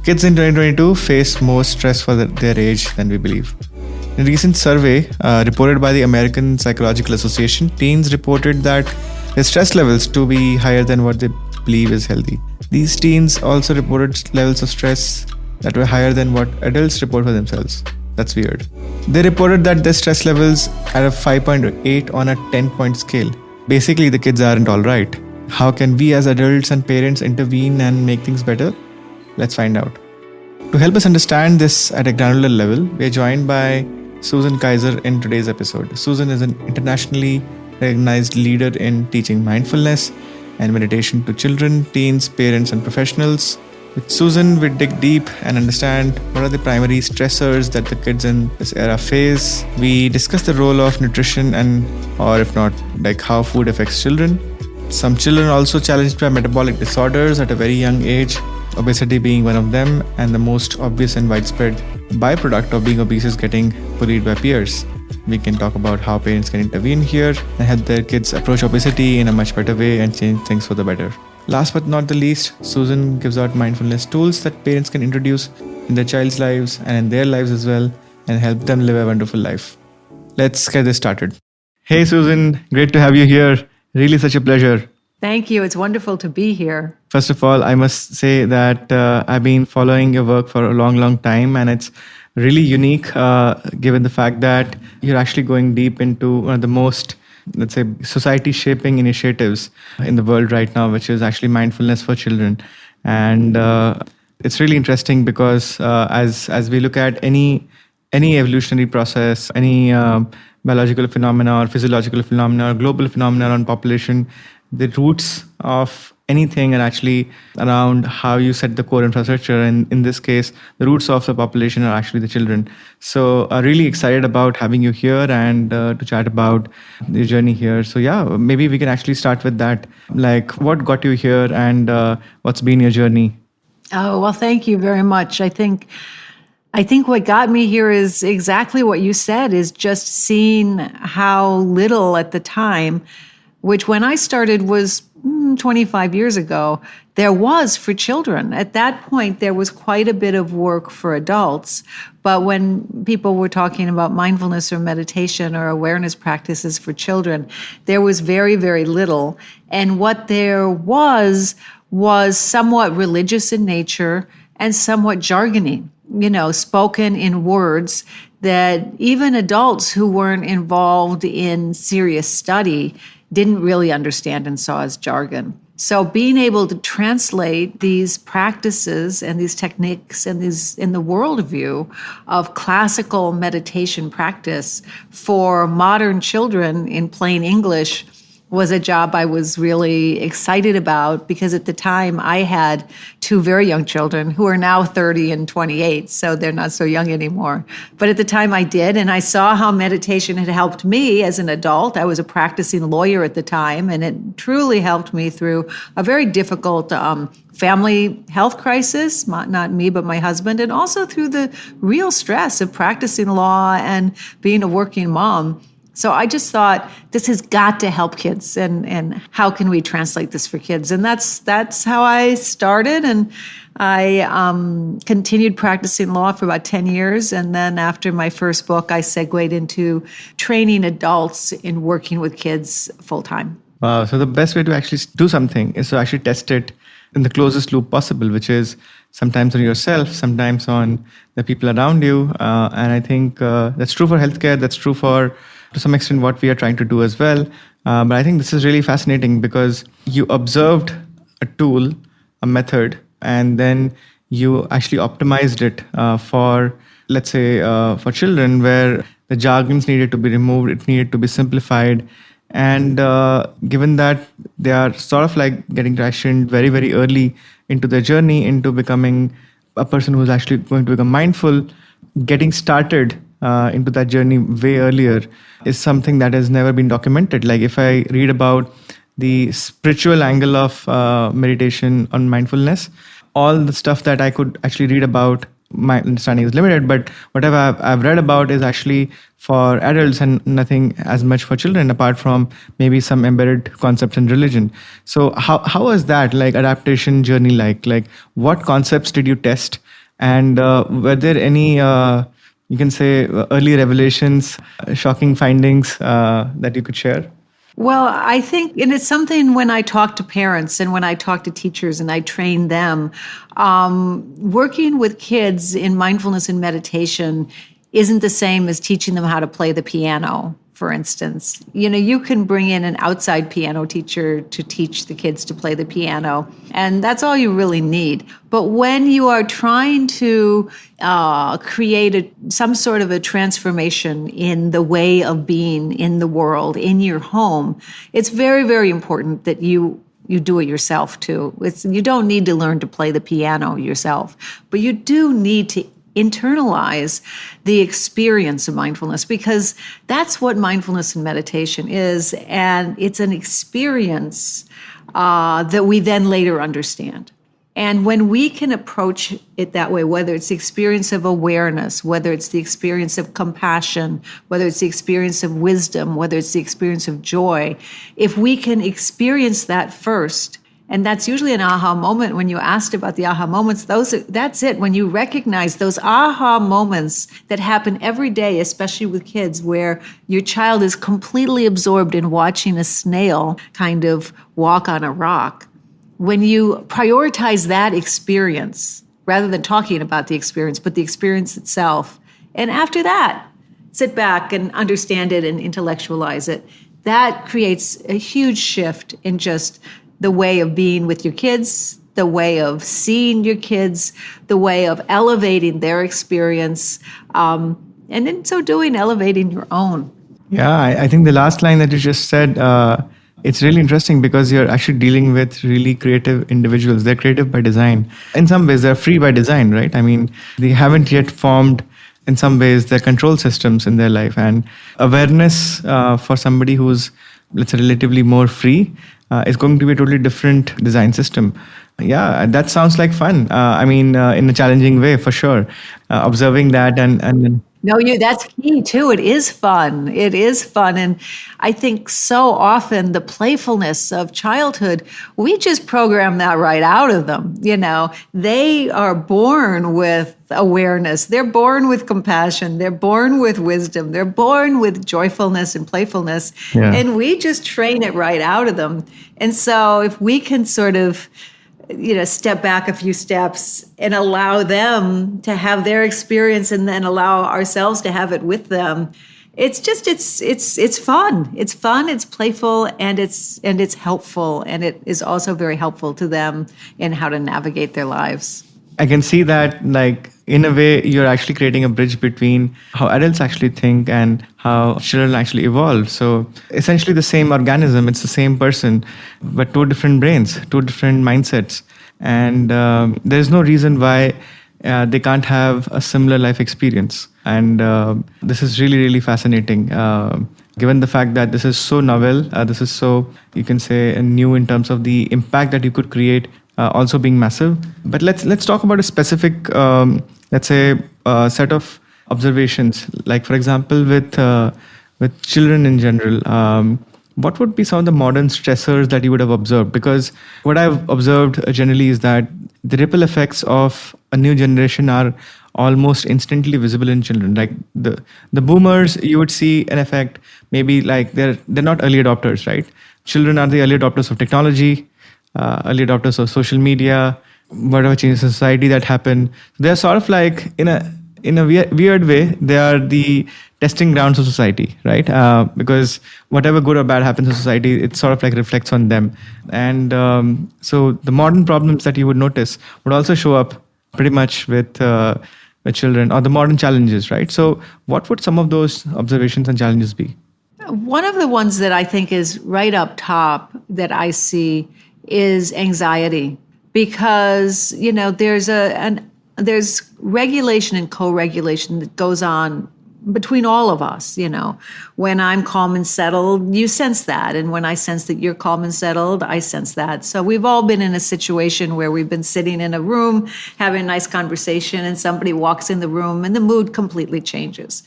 Kids in 2022 face more stress for their age than we believe. In a recent survey reported by the American Psychological Association, teens reported that their stress levels to be higher than what they believe is healthy. These teens also reported levels of stress that were higher than what adults report for themselves. That's weird. They reported that their stress levels are a 5.8 on a 10-point scale. Basically, the kids aren't all right. How can we as adults and parents intervene and make things better? Let's find out. To help us understand this at a granular level, we are joined by Susan Kaiser in today's episode. Susan is an internationally recognized leader in teaching mindfulness and meditation to children, teens, parents, and professionals. With Susan, we dig deep and understand what are the primary stressors that the kids in this era face. We discuss the role of nutrition or if not, like how food affects children. Some children are also challenged by metabolic disorders at a very young age, obesity being one of them, and the most obvious and widespread byproduct of being obese is getting bullied by peers. We can talk about how parents can intervene here and help their kids approach obesity in a much better way and change things for the better. Last but not the least, Susan gives out mindfulness tools that parents can introduce in their child's lives and in their lives as well and help them live a wonderful life. Let's get this started. Hey Susan, great to have you here. Really such a pleasure. Thank you. It's wonderful to be here. First of all, I must say that I've been following your work for a long time, and it's really unique given the fact that you're actually going deep into one of the most, let's say, society-shaping initiatives in the world right now, which is actually mindfulness for children. And it's really interesting because as we look at any evolutionary process, any biological phenomena or physiological phenomena or global phenomena on population, the roots of anything are actually around how you set the core infrastructure. And in this case, the roots of the population are actually the children. So really excited about having you here and to chat about your journey here. So yeah, maybe we can actually start with that. Like, what got you here and what's been your journey? Oh, well, thank you very much. I think what got me here is exactly what you said, is just seeing how little at the time, which when I started was 25 years ago, there was for children. At that point, there was quite a bit of work for adults. But when people were talking about mindfulness or meditation or awareness practices for children, there was very, very little. And what there was somewhat religious in nature and somewhat jargony, spoken in words that even adults who weren't involved in serious study didn't really understand and saw as jargon. So being able to translate these practices and these techniques and these in the worldview of classical meditation practice for modern children in plain English was a job I was really excited about, because at the time I had two very young children who are now 30 and 28, so they're not so young anymore. But at the time I did, and I saw how meditation had helped me as an adult. I was a practicing lawyer at the time, and it truly helped me through a very difficult family health crisis, not me, but my husband, and also through the real stress of practicing law and being a working mom. So I just thought, this has got to help kids, and how can we translate this for kids? And that's how I started, and I continued practicing law for about 10 years. And then after my first book, I segued into training adults in working with kids full time. Wow. So the best way to actually do something is to actually test it in the closest loop possible, which is sometimes on yourself, sometimes on the people around you. And I think that's true for healthcare. That's true for, to some extent, what we are trying to do as well. But I think this is really fascinating because you observed a tool, a method, and then you actually optimized it for, let's say, for children, where the jargons needed to be removed, it needed to be simplified. And given that they are sort of like getting traction very, very early into their journey into becoming a person who's actually going to become mindful, getting started into that journey way earlier is something that has never been documented. Like if I read about the spiritual angle of meditation on mindfulness, all the stuff that I could actually read about, my understanding is limited, but whatever I've read about is actually for adults and nothing as much for children, apart from maybe some embedded concepts in religion. So how was that like adaptation journey like? Like what concepts did you test And were there any, you can say, early revelations, shocking findings that you could share? Well, I think, and it's something when I talk to parents and when I talk to teachers and I train them, working with kids in mindfulness and meditation isn't the same as teaching them how to play the piano, for instance. You can bring in an outside piano teacher to teach the kids to play the piano, and that's all you really need. But when you are trying to create some sort of a transformation in the way of being in the world, in your home, it's very, very important that you do it yourself too. You don't need to learn to play the piano yourself, but you do need to internalize the experience of mindfulness, because that's what mindfulness and meditation is. And it's an experience that we then later understand. And when we can approach it that way, whether it's the experience of awareness, whether it's the experience of compassion, whether it's the experience of wisdom, whether it's the experience of joy, if we can experience that first, and that's usually an aha moment. When you asked about the aha moments, that's it. When you recognize those aha moments that happen every day, especially with kids, where your child is completely absorbed in watching a snail kind of walk on a rock. When you prioritize that experience, rather than talking about the experience, but the experience itself, and after that, sit back and understand it and intellectualize it, that creates a huge shift in just the way of being with your kids, the way of seeing your kids, the way of elevating their experience, and in so doing, elevating your own. Yeah, I think the last line that you just said, it's really interesting because you're actually dealing with really creative individuals. They're creative by design. In some ways, they're free by design, right? I mean, they haven't yet formed, in some ways, their control systems in their life. And awareness for somebody who's, let's say, relatively more free is going to be a totally different design system. Yeah, that sounds like fun. In a challenging way, for sure. Observing that and No, that's key too. It is fun. It is fun. And I think so often the playfulness of childhood, we just program that right out of them. They are born with awareness. They're born with compassion. They're born with wisdom. They're born with joyfulness and playfulness. Yeah. And we just train it right out of them. And so if we can sort of step back a few steps and allow them to have their experience and then allow ourselves to have it with them. It's fun. It's fun, it's playful, and it's helpful. And it is also very helpful to them in how to navigate their lives. I can see that, like, in a way, you're actually creating a bridge between how adults actually think and how children actually evolve. So essentially the same organism, it's the same person, but two different brains, two different mindsets. And there's no reason why they can't have a similar life experience. And this is really, really fascinating. Given the fact that this is so novel, this is so, you can say, new in terms of the impact that you could create, also being massive. But let's talk about a specific, set of observations. Like, for example, with children in general, what would be some of the modern stressors that you would have observed? Because what I've observed generally is that the ripple effects of a new generation are almost instantly visible in children. Like the boomers, you would see an effect. Maybe like they're not early adopters, right? Children are the early adopters of technology, early adopters of social media, whatever changes in society that happen. They're sort of like, in a weird way, they are the testing grounds of society, right? Because whatever good or bad happens in society, it sort of like reflects on them. And so the modern problems that you would notice would also show up pretty much with children, or the modern challenges, right? So what would some of those observations and challenges be? One of the ones that I think is right up top that I see is anxiety, because there's regulation and co-regulation that goes on between all of us. When I'm calm and settled, you sense that, and when I sense that you're calm and settled, I sense that. So we've all been in a situation where we've been sitting in a room having a nice conversation, and somebody walks in the room and the mood completely changes.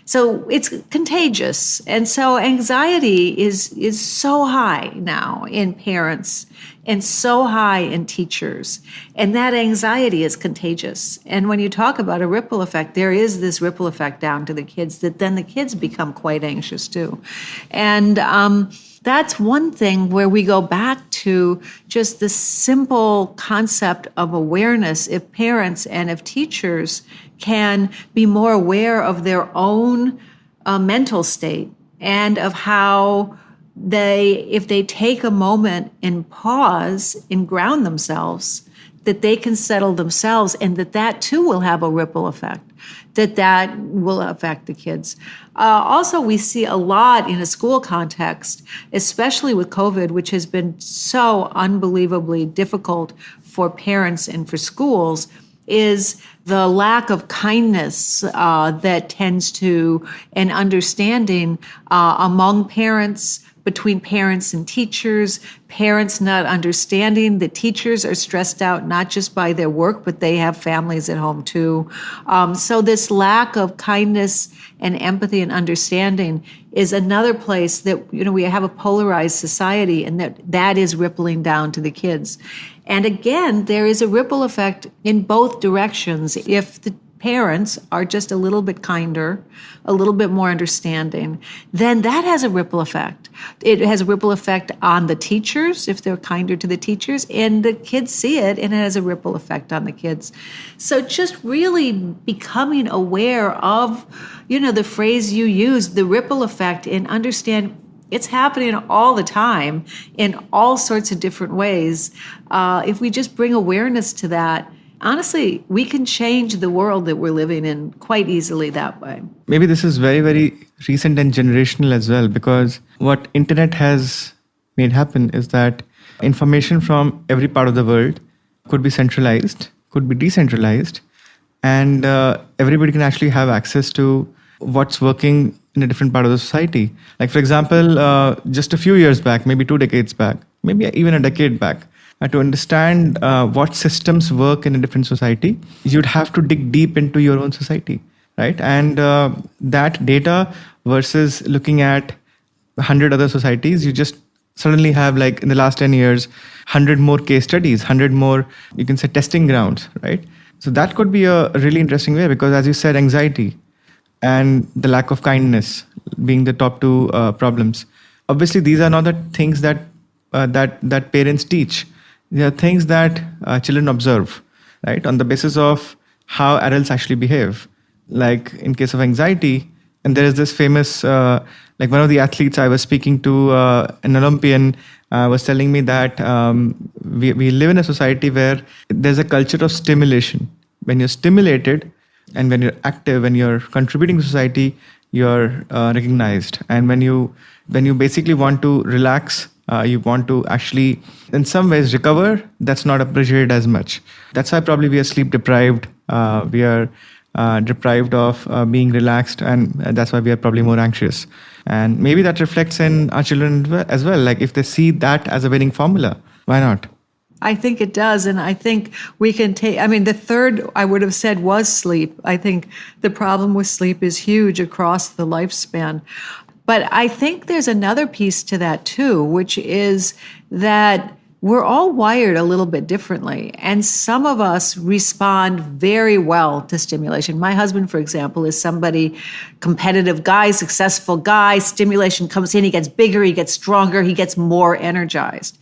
So it's contagious. And so anxiety is so high now in parents and so high in teachers. And that anxiety is contagious. And when you talk about a ripple effect, there is this ripple effect down to the kids that then the kids become quite anxious too. And that's one thing where we go back to just the simple concept of awareness. If parents and if teachers can be more aware of their own mental state and of how if they take a moment and pause and ground themselves, that they can settle themselves, and that too will have a ripple effect, that will affect the kids. Also, we see a lot in a school context, especially with COVID, which has been so unbelievably difficult for parents and for schools, is the lack of kindness that tends to, and understanding among parents, between parents and teachers, parents not understanding that teachers are stressed out not just by their work, but they have families at home too. So this lack of kindness and empathy and understanding is another place that, we have a polarized society, and that is rippling down to the kids. And again, there is a ripple effect in both directions. If the parents are just a little bit kinder, a little bit more understanding, then that has a ripple effect. It has a ripple effect on the teachers if they're kinder to the teachers, and the kids see it, and it has a ripple effect on the kids. So just really becoming aware of, the phrase you use, the ripple effect, and understand it's happening all the time in all sorts of different ways. If we just bring awareness to that, honestly, we can change the world that we're living in quite easily that way. Maybe this is very, very recent and generational as well, because what internet has made happen is that information from every part of the world could be centralized, could be decentralized, and everybody can actually have access to what's working in a different part of the society. Like, for example, just a few years back, maybe 2 decades back, maybe even a decade back, to understand what systems work in a different society, you'd have to dig deep into your own society, right? And that data versus looking at 100 other societies, you just suddenly have, like, in the last 10 years, 100 more case studies, 100 more, you can say, testing grounds, right? So that could be a really interesting way, because as you said, anxiety and the lack of kindness being the top two problems. Obviously, these are not the things that parents teach. They are things that children observe, right, on the basis of how adults actually behave. Like in case of anxiety, and there is this famous, like one of the athletes I was speaking to, an Olympian, was telling me that we live in a society where there's a culture of stimulation. When you're stimulated and when you're active, when you're contributing to society, you're recognized. And when you basically want to relax, you want to actually, in some ways, recover, that's not appreciated as much. That's why probably we are sleep deprived. We are deprived of being relaxed, and that's why we are probably more anxious. And maybe that reflects in our children as well. Like, if they see that as a winning formula, why not? I think it does. And I think we can take, the third I would have said was sleep. I think the problem with sleep is huge across the lifespan. But I think there's another piece to that too, which is that we're all wired a little bit differently. And some of us respond very well to stimulation. My husband, for example, is somebody, competitive guy, successful guy. Stimulation comes in, he gets bigger, he gets stronger, he gets more energized.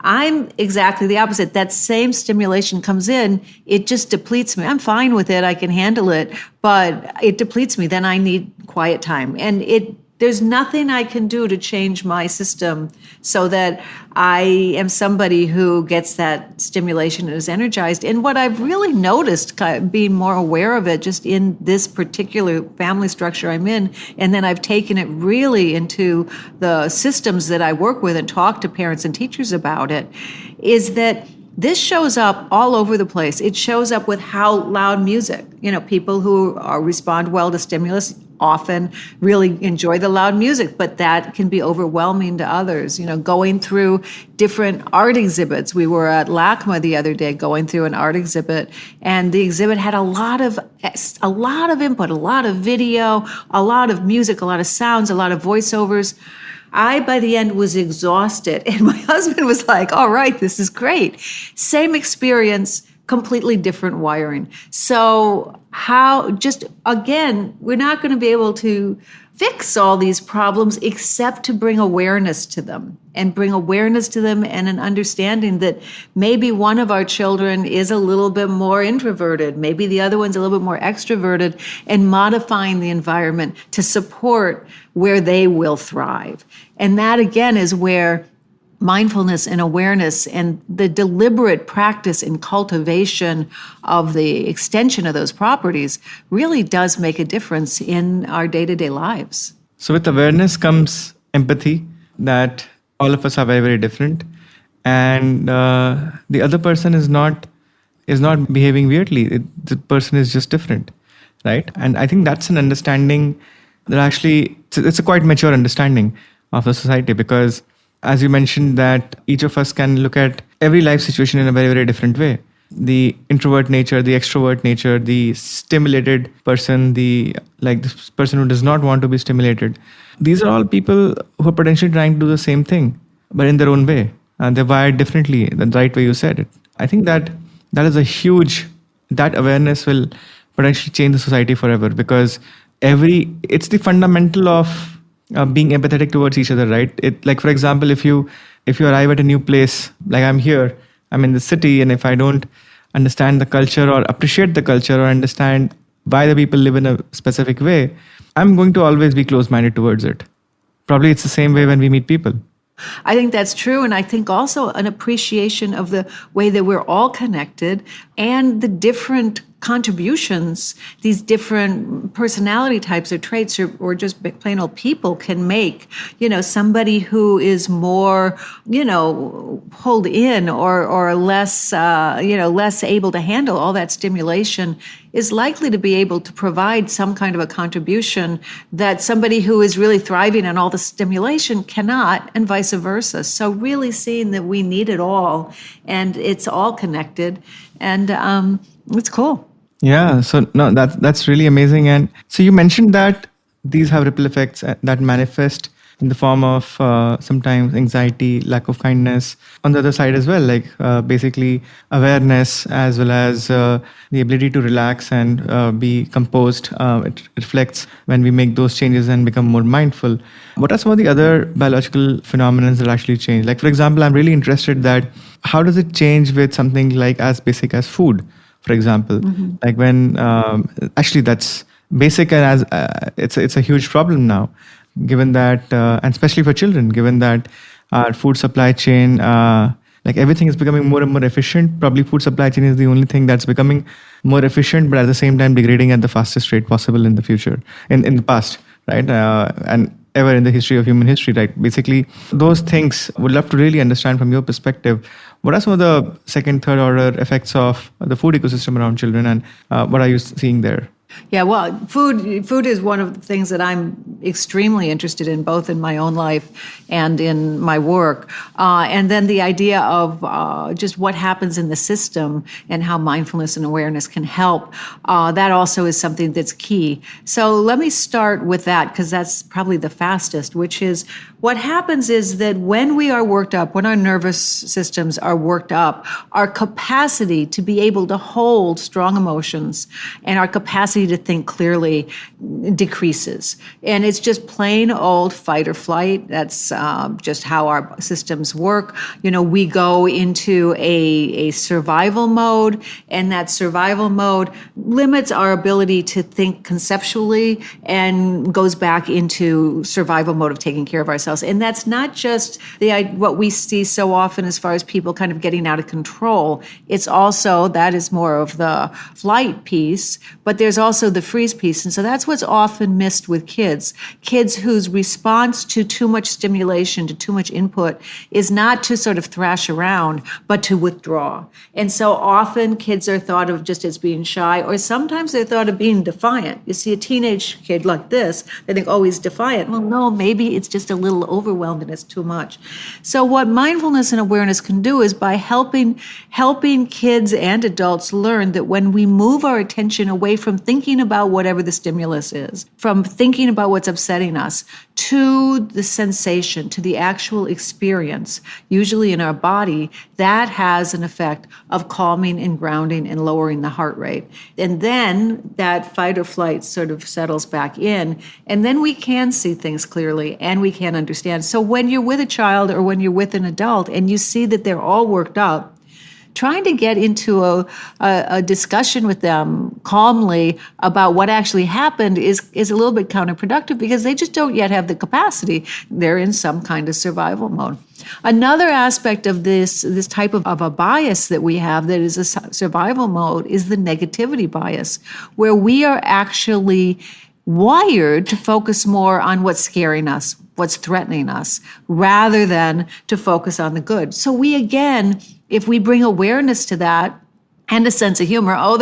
I'm exactly the opposite. That same stimulation comes in, it just depletes me. I'm fine with it, I can handle it, but it depletes me. Then I need quiet time. And there's nothing I can do to change my system so that I am somebody who gets that stimulation and is energized. And what I've really noticed, being more aware of it just in this particular family structure I'm in, and then I've taken it really into the systems that I work with and talk to parents and teachers about it, is that this shows up all over the place. It shows up with how loud music, people who respond well to stimulus often really enjoy the loud music, but that can be overwhelming to others. Going through different art exhibits. We were at LACMA the other day going through an art exhibit, and the exhibit had a lot of input, a lot of video, a lot of music, a lot of sounds, a lot of voiceovers. I, by the end, was exhausted, and my husband was like, all right, this is great. Same experience, completely different wiring. So again, we're not going to be able to fix all these problems except to bring awareness to them and an understanding that maybe one of our children is a little bit more introverted, maybe the other one's a little bit more extroverted, and modifying the environment to support where they will thrive. And that, again, is where mindfulness and awareness and the deliberate practice and cultivation of the extension of those properties really does make a difference in our day-to-day lives. So with awareness comes empathy, that all of us are very, very different. And the other person is not behaving weirdly. The person is just different, right? And I think that's an understanding that actually, it's a quite mature understanding of the society, because as you mentioned, that each of us can look at every life situation in a very, very different way. The introvert nature, the extrovert nature, the stimulated person, the person who does not want to be stimulated. These are all people who are potentially trying to do the same thing, but in their own way. And they're wired differently, the right way you said it. I think that is that awareness will potentially change the society forever, because it's the fundamental of being empathetic towards each other, right? Like, for example, if you arrive at a new place, like I'm here, I'm in the city, and if I don't understand the culture or appreciate the culture or understand why the people live in a specific way, I'm going to always be close-minded towards it. Probably it's the same way when we meet people. I think that's true. And I think also an appreciation of the way that we're all connected and the different contributions these different personality types or traits or just plain old people can make. Somebody who is more, pulled in or less, less able to handle all that stimulation is likely to be able to provide some kind of a contribution that somebody who is really thriving on all the stimulation cannot, and vice versa. So really seeing that we need it all and it's all connected, and it's cool. Yeah, so no, that's really amazing. And so you mentioned that these have ripple effects that manifest in the form of sometimes anxiety, lack of kindness. On the other side as well, like basically awareness as well as the ability to relax and be composed. It reflects when we make those changes and become more mindful. What are some of the other biological phenomena that actually change? Like, for example, I'm really interested that how does it change with something like as basic as food? For example, like when actually that's basic and as it's a huge problem now, given that and especially for children, given that our food supply chain, like everything is becoming more and more efficient. Probably food supply chain is the only thing that's becoming more efficient, but at the same time degrading at the fastest rate possible in the future, in the past, right? And ever in the history of human history, right? Basically, those things would love to really understand from your perspective. What are some of the second, third order effects of the food ecosystem around children, and what are you seeing there? Yeah, well, food is one of the things that I'm extremely interested in, both in my own life and in my work. And then the idea of just what happens in the system and how mindfulness and awareness can help, that also is something that's key. So let me start with that, because that's probably the fastest, which is what happens is that when we are worked up, when our nervous systems are worked up, our capacity to be able to hold strong emotions and our capacity to think clearly decreases. And it's just plain old fight or flight. That's just how our systems work. We go into a survival mode, and that survival mode limits our ability to think conceptually and goes back into survival mode of taking care of ourselves. And that's not just what we see so often as far as people kind of getting out of control. It's also, that is more of the flight piece, but there's also also the freeze piece. And so that's what's often missed with kids. Kids whose response to too much stimulation, to too much input, is not to sort of thrash around, but to withdraw. And so often kids are thought of just as being shy, or sometimes they're thought of being defiant. You see a teenage kid like this, they think, oh, he's defiant. Well, no, maybe it's just a little overwhelmed and it's too much. So what mindfulness and awareness can do is by helping kids and adults learn that when we move our attention away from thinking about whatever the stimulus is, from thinking about what's upsetting us, to the sensation, to the actual experience, usually in our body, that has an effect of calming and grounding and lowering the heart rate. And then that fight or flight sort of settles back in, and then we can see things clearly and we can understand. So when you're with a child or when you're with an adult and you see that they're all worked up, trying to get into a discussion with them calmly about what actually happened is a little bit counterproductive because they just don't yet have the capacity. They're in some kind of survival mode. Another aspect of this type of a bias that we have that is a survival mode is the negativity bias, where we are actually wired to focus more on what's scaring us, what's threatening us, rather than to focus on the good. So we, again, if we bring awareness to that and a sense of humor, oh,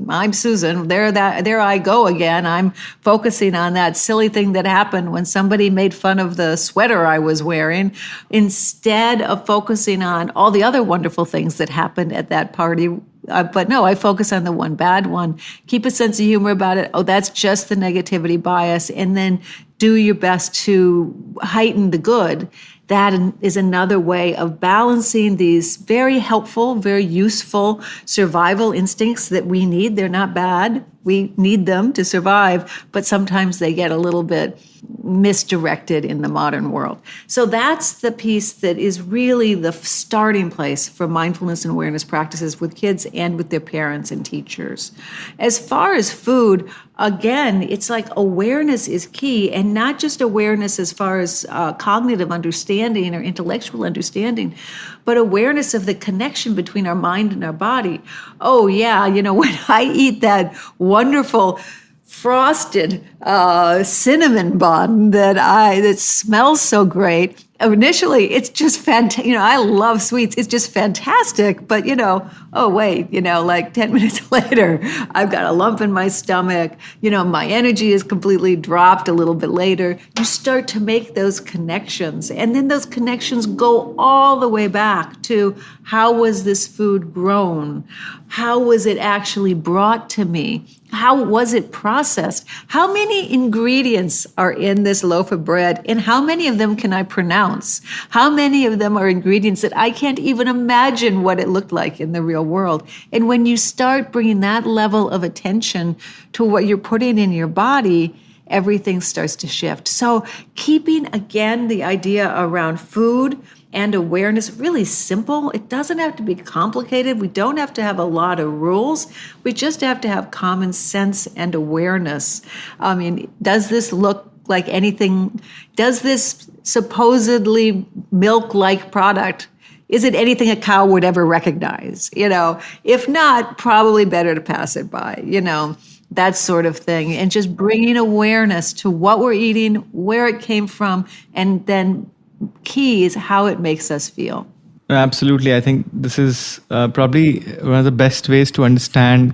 I'm Susan, there I go again. I'm focusing on that silly thing that happened when somebody made fun of the sweater I was wearing, instead of focusing on all the other wonderful things that happened at that party. But no, I focus on the one bad one. Keep a sense of humor about it. Oh, that's just the negativity bias. And then do your best to heighten the good. That is another way of balancing these very helpful, very useful survival instincts that we need. They're not bad. We need them to survive, but sometimes they get a little bit misdirected in the modern world. So that's the piece that is really the starting place for mindfulness and awareness practices with kids and with their parents and teachers. As far as food, again, it's like awareness is key, and not just awareness as far as cognitive understanding or intellectual understanding, but awareness of the connection between our mind and our body. Oh yeah, when I eat that wonderful frosted cinnamon bun that smells so great. Initially, it's just fantastic. I love sweets. It's just fantastic. But, oh, wait, like 10 minutes later, I've got a lump in my stomach. My energy is completely dropped a little bit later. You start to make those connections. And then those connections go all the way back to how was this food grown? How was it actually brought to me? How was it processed? How many ingredients are in this loaf of bread, and how many of them can I pronounce? How many of them are ingredients that I can't even imagine what it looked like in the real world? And when you start bringing that level of attention to what you're putting in your body, everything starts to shift. So keeping, again, the idea around food and awareness really simple. It doesn't have to be complicated. We don't have to have a lot of rules. We just have to have common sense and awareness. I mean, does this look like anything? Does this supposedly milk-like product, is it anything a cow would ever recognize? If not, probably better to pass it by, that sort of thing. And just bringing awareness to what we're eating, where it came from, and then key is how it makes us feel. Absolutely. I think this is probably one of the best ways to understand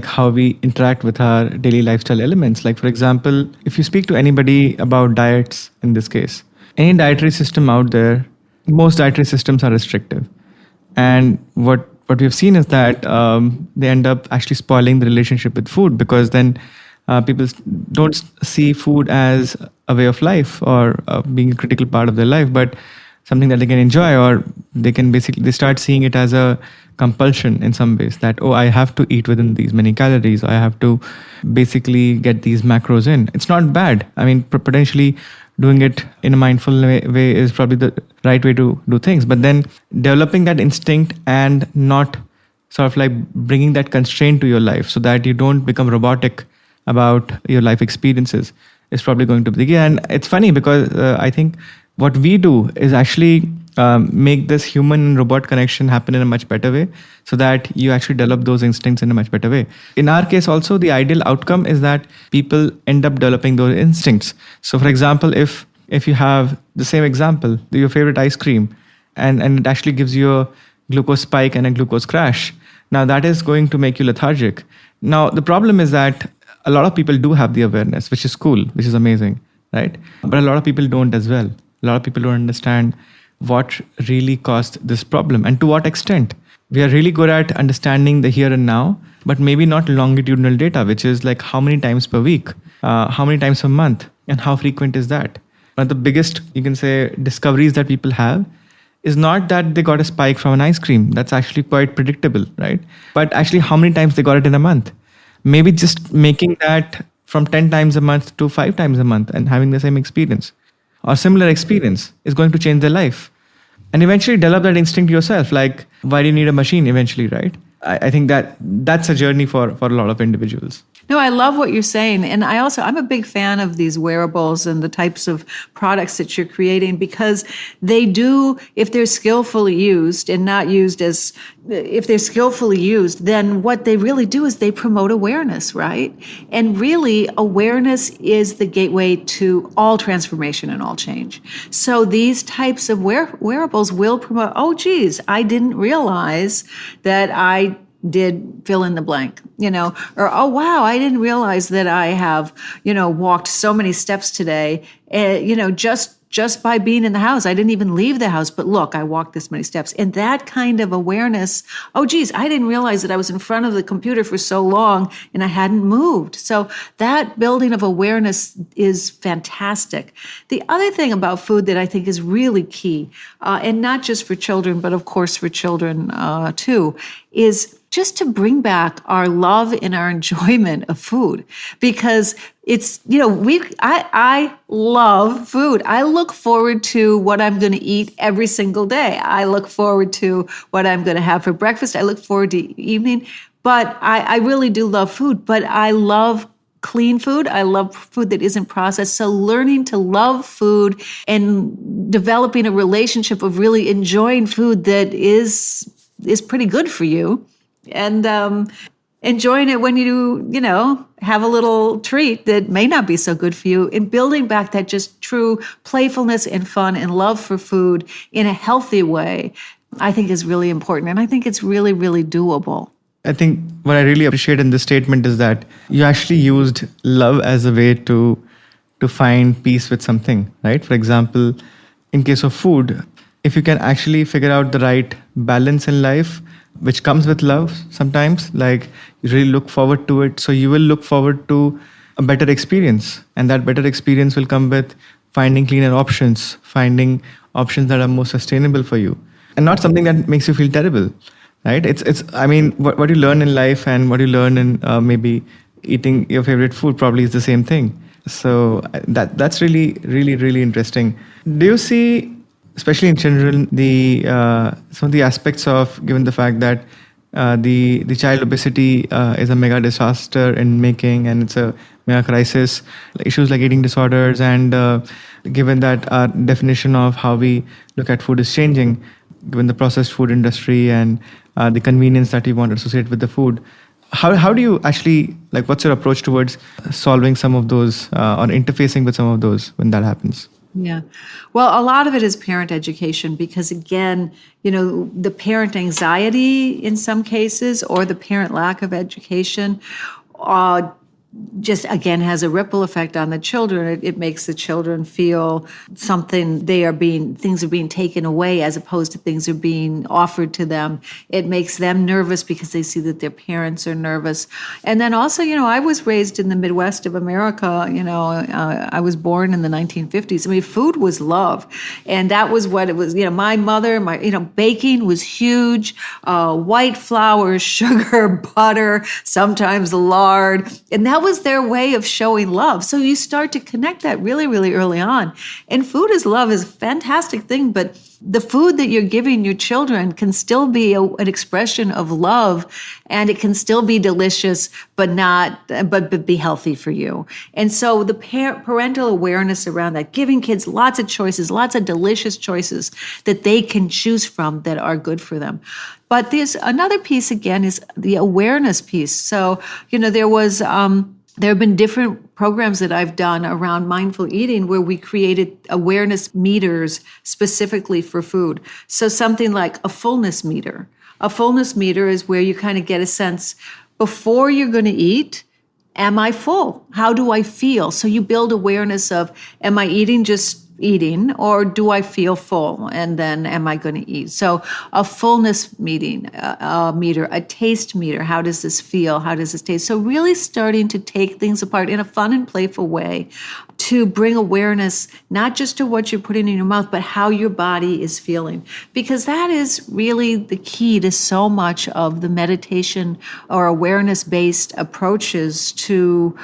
how we interact with our daily lifestyle elements. Like, for example, if you speak to anybody about diets, in this case, any dietary system out there, most dietary systems are restrictive. And what we've seen is that they end up actually spoiling the relationship with food, because then people don't see food as a way of life or being a critical part of their life, but something that they can enjoy, or they start seeing it as a compulsion in some ways, that, I have to eat within these many calories. I have to basically get these macros in. It's not bad. I mean, potentially doing it in a mindful way is probably the right way to do things. But then developing that instinct and not sort of bringing that constraint to your life so that you don't become robotic about your life experiences is probably going to be the key. And it's funny because I think what we do is actually make this human and robot connection happen in a much better way, so that you actually develop those instincts in a much better way. In our case also, the ideal outcome is that people end up developing those instincts. So for example, if you have the same example, your favorite ice cream, and it actually gives you a glucose spike and a glucose crash, now that is going to make you lethargic. Now the problem is that a lot of people do have the awareness, which is cool, which is amazing, right? But a lot of people don't as well. A lot of people don't understand what really caused this problem and to what extent. We are really good at understanding the here and now, but maybe not longitudinal data, which is like how many times per week, how many times a month, and how frequent is that. One of the biggest, you can say, discoveries that people have is not that they got a spike from an ice cream. That's actually quite predictable, right? But actually how many times they got it in a month. Maybe just making that from 10 times a month to 5 times a month and having the same experience or similar experience is going to change their life. And eventually develop that instinct yourself. Like, why do you need a machine eventually, right? I think that's a journey for a lot of individuals. No, I love what you're saying. And I'm a big fan of these wearables and the types of products that you're creating, because they do, if they're skillfully used and not used as, if they're skillfully used, then what they really do is they promote awareness, right? And really, awareness is the gateway to all transformation and all change. So these types of wearables will promote, oh, geez, I didn't realize that I did fill in the blank, or, oh, wow, I didn't realize that I have, walked so many steps today, just by being in the house. I didn't even leave the house, but look, I walked this many steps. And that kind of awareness, oh, geez, I didn't realize that I was in front of the computer for so long and I hadn't moved. So that building of awareness is fantastic. The other thing about food that I think is really key, and not just for children, but of course for children too, is just to bring back our love and our enjoyment of food, because it's, I love food. I look forward to what I'm going to eat every single day. I look forward to what I'm going to have for breakfast. I look forward to evening, but I really do love food, but I love clean food. I love food that isn't processed. So learning to love food and developing a relationship of really enjoying food that is pretty good for you. And enjoying it when you have a little treat that may not be so good for you, and building back that just true playfulness and fun and love for food in a healthy way, I think is really important. And I think it's really, really doable. I think what I really appreciate in this statement is that you actually used love as a way to find peace with something, right? For example, in case of food, if you can actually figure out the right balance in life, which comes with love sometimes, like you really look forward to it. So you will look forward to a better experience. And that better experience will come with finding cleaner options, finding options that are more sustainable for you. And not something that makes you feel terrible, right? What you learn in life and what you learn in maybe eating your favorite food probably is the same thing. So that's really, really, really interesting. Do you see, especially in children, some of the aspects of, given the fact that the child obesity is a mega disaster in making, and it's a mega crisis, issues like eating disorders, and given that our definition of how we look at food is changing, given the processed food industry and the convenience that we want to associate with the food, how do you actually, what's your approach towards solving some of those or interfacing with some of those when that happens? Yeah. Well, a lot of it is parent education, because again, the parent anxiety in some cases, or the parent lack of education, just again has a ripple effect on the children. It makes the children feel something things are being taken away as opposed to things are being offered to them. It makes them nervous because they see that their parents are nervous. And then also, I was raised in the Midwest of America. I was born in the 1950s. I mean, food was love. And that was what it was. My mother, baking was huge. White flour, sugar, butter, sometimes lard. And that was their way of showing love. So you start to connect that really, really early on. And food is love is a fantastic thing, but the food that you're giving your children can still be an expression of love, and it can still be delicious, but be healthy for you. And so the parental awareness around that, giving kids lots of choices, lots of delicious choices that they can choose from that are good for them. But there's another piece again is the awareness piece. So, there have been different programs that I've done around mindful eating where we created awareness meters specifically for food. So something like a fullness meter. A fullness meter is where you kind of get a sense before you're going to eat, am I full? How do I feel? So you build awareness of, am I eating just eating, or do I feel full? And then am I going to eat? So a fullness meter, a taste meter. How does this feel? How does this taste? So really starting to take things apart in a fun and playful way to bring awareness, not just to what you're putting in your mouth, but how your body is feeling. Because that is really the key to so much of the meditation or awareness-based approaches to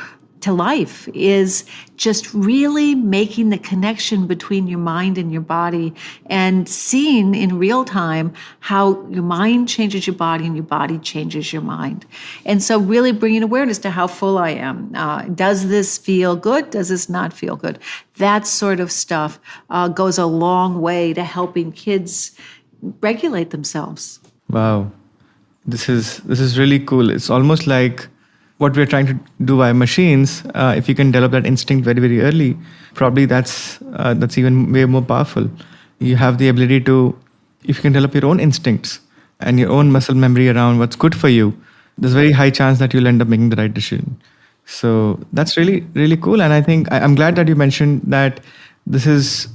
life, is just really making the connection between your mind and your body and seeing in real time how your mind changes your body and your body changes your mind. And so really bringing awareness to how full I am. Does this feel good? Does this not feel good? That sort of stuff goes a long way to helping kids regulate themselves. Wow. This is really cool. It's almost like what we're trying to do by machines. If you can develop that instinct very, very early, probably that's even way more powerful. You have the ability to, if you can develop your own instincts and your own muscle memory around what's good for you, there's a very high chance that you'll end up making the right decision. So that's really, really cool. And I think I'm glad that you mentioned that this is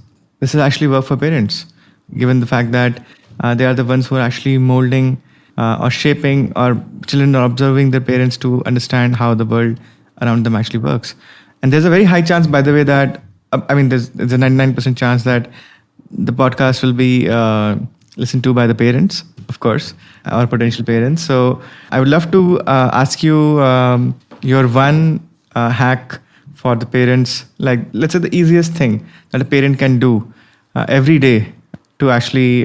actually work for parents, given the fact that they are the ones who are actually molding or shaping, or children are observing their parents to understand how the world around them actually works. And there's a very high chance, by the way, that, there's a 99% chance that the podcast will be listened to by the parents, of course, or potential parents. So I would love to ask you your one hack for the parents, like let's say the easiest thing that a parent can do every day to actually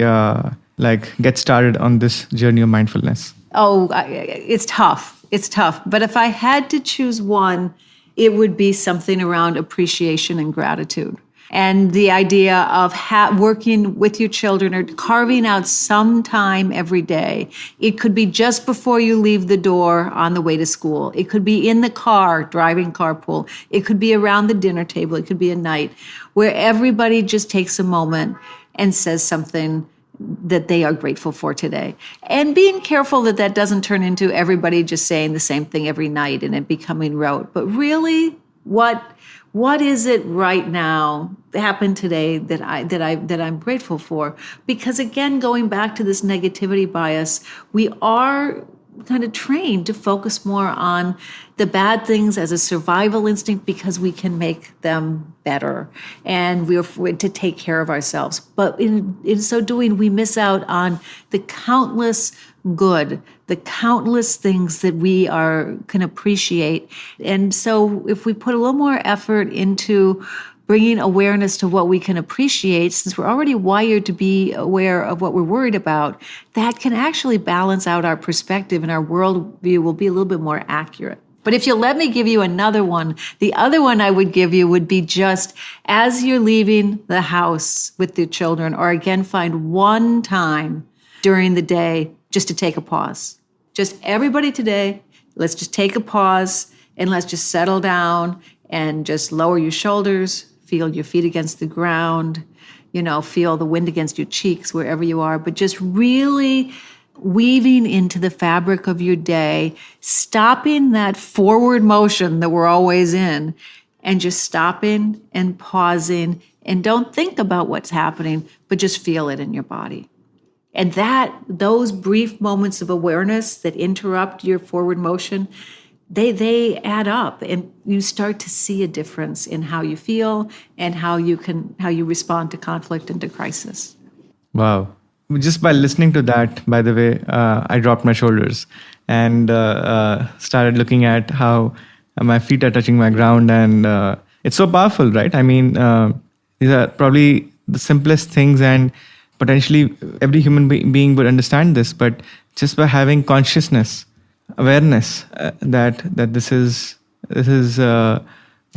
get started on this journey of mindfulness. Oh, it's tough. It's tough. But if I had to choose one, it would be something around appreciation and gratitude. And the idea of working with your children or carving out some time every day. It could be just before you leave the door on the way to school. It could be in the car, driving carpool. It could be around the dinner table. It could be at night, where everybody just takes a moment and says something that they are grateful for today. And being careful that that doesn't turn into everybody just saying the same thing every night and it becoming rote. But really, what is it right now that happened today that I'm grateful for? Because again, going back to this negativity bias, we are kind of trained to focus more on the bad things as a survival instinct because we can make them better and we're to take care of ourselves. But in so doing, we miss out on the countless good, the countless things that we can appreciate. And so if we put a little more effort into bringing awareness to what we can appreciate, since we're already wired to be aware of what we're worried about, that can actually balance out our perspective and our worldview will be a little bit more accurate. But if you'll let me give you another one, the other one I would give you would be just as you're leaving the house with your children, or again, find one time during the day just to take a pause. Just everybody today, let's just take a pause and let's just settle down and just lower your shoulders, feel your feet against the ground, feel the wind against your cheeks wherever you are, but just really weaving into the fabric of your day, stopping that forward motion that we're always in, and just stopping and pausing, and don't think about what's happening, but just feel it in your body. And those brief moments of awareness that interrupt your forward motion, they add up, and you start to see a difference in how you feel and how you respond to conflict and to crisis. Wow. Just by listening to that, by the way, I dropped my shoulders and started looking at how my feet are touching my ground, and it's so powerful, right? These are probably the simplest things, but potentially every human being would understand this, but just by having consciousness, awareness that this is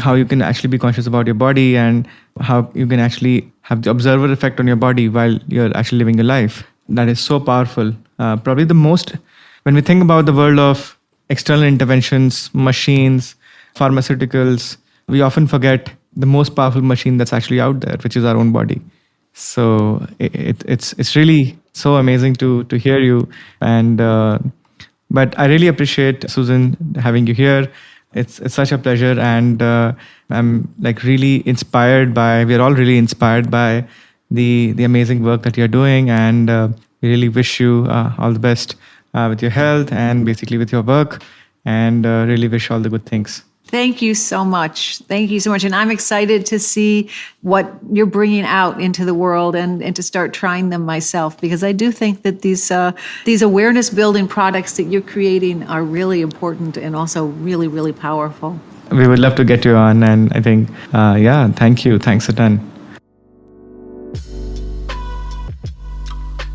how you can actually be conscious about your body, and how you can actually have the observer effect on your body while you're actually living your life. That is so powerful. Probably the most, when we think about the world of external interventions, machines, pharmaceuticals, we often forget the most powerful machine that's actually out there, which is our own body. So it's really so amazing to hear you, and but I really appreciate, Susan, having you here. It's such a pleasure, and I'm like really inspired by. We're all really inspired by the amazing work that you're doing, and we really wish you all the best with your health and basically with your work, and really wish all the good things. Thank you so much. Thank you so much. And I'm excited to see what you're bringing out into the world, and to start trying them myself, because I do think that these awareness building products that you're creating are really important and also really, really powerful. We would love to get you on, and I think, thank you. Thanks a ton.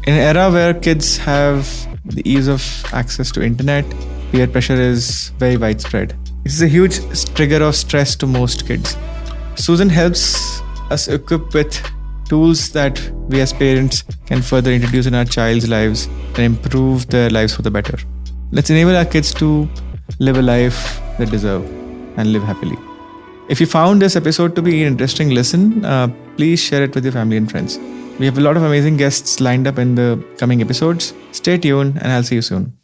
In an era where kids have the ease of access to internet, peer pressure is very widespread. This is a huge trigger of stress to most kids. Susan helps us equip with tools that we as parents can further introduce in our child's lives and improve their lives for the better. Let's enable our kids to live a life they deserve and live happily. If you found this episode to be an interesting listen, please share it with your family and friends. We have a lot of amazing guests lined up in the coming episodes. Stay tuned, and I'll see you soon.